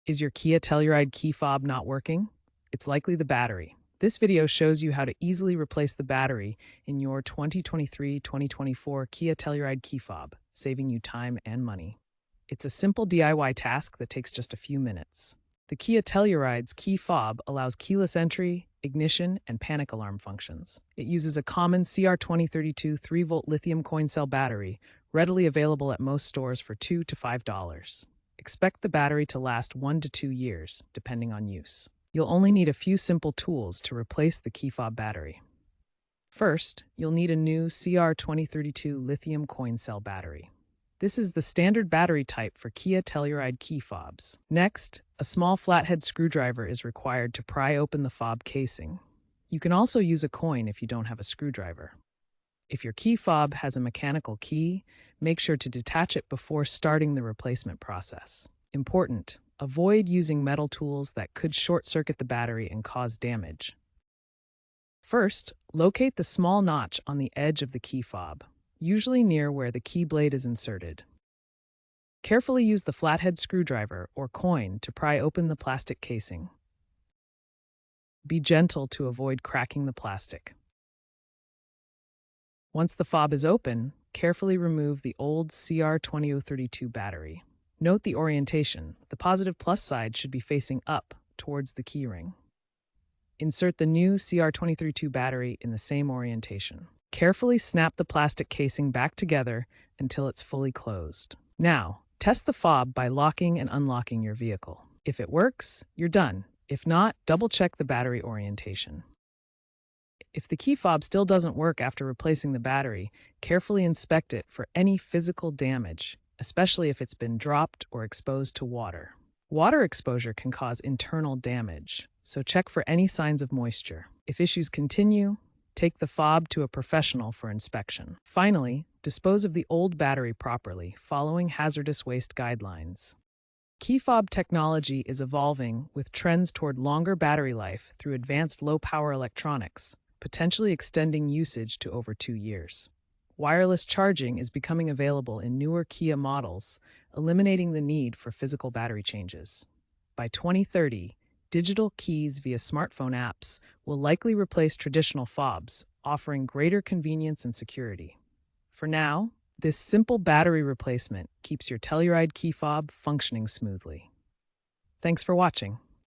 Is your Kia Telluride key fob not working? It's likely the battery. This video shows you how to easily replace the battery in your 2023-2024 Kia Telluride key fob, saving you time and money. It's a simple DIY task that takes just a few minutes. The Kia Telluride's key fob allows keyless entry, ignition, and panic alarm functions. It uses a common CR2032 3-volt lithium coin cell battery, readily available at most stores for $2 to $5. Expect the battery to last 1 to 2 years, depending on use. You'll only need a few simple tools to replace the key fob battery. First, you'll need a new CR2032 lithium coin cell battery. This is the standard battery type for Kia Telluride key fobs. Next, a small flathead screwdriver is required to pry open the fob casing. You can also use a coin if you don't have a screwdriver. If your key fob has a mechanical key, make sure to detach it before starting the replacement process. Important: avoid using metal tools that could short-circuit the battery and cause damage. First, locate the small notch on the edge of the key fob, usually near where the key blade is inserted. Carefully use the flathead screwdriver or coin to pry open the plastic casing. Be gentle to avoid cracking the plastic. Once the fob is open, carefully remove the old CR2032 battery. Note the orientation. The positive plus side should be facing up towards the keyring. Insert the new CR2032 battery in the same orientation. Carefully snap the plastic casing back together until it's fully closed. Now, test the fob by locking and unlocking your vehicle. If it works, you're done. If not, double-check the battery orientation. If the key fob still doesn't work after replacing the battery, carefully inspect it for any physical damage, especially if it's been dropped or exposed to water. Water exposure can cause internal damage, so check for any signs of moisture. If issues continue, take the fob to a professional for inspection. Finally, dispose of the old battery properly, following hazardous waste guidelines. Key fob technology is evolving with trends toward longer battery life through advanced low-power electronics, potentially extending usage to over 2 years. Wireless charging is becoming available in newer Kia models, eliminating the need for physical battery changes. By 2030, digital keys via smartphone apps will likely replace traditional fobs, offering greater convenience and security. For now, this simple battery replacement keeps your Telluride key fob functioning smoothly. Thanks for watching.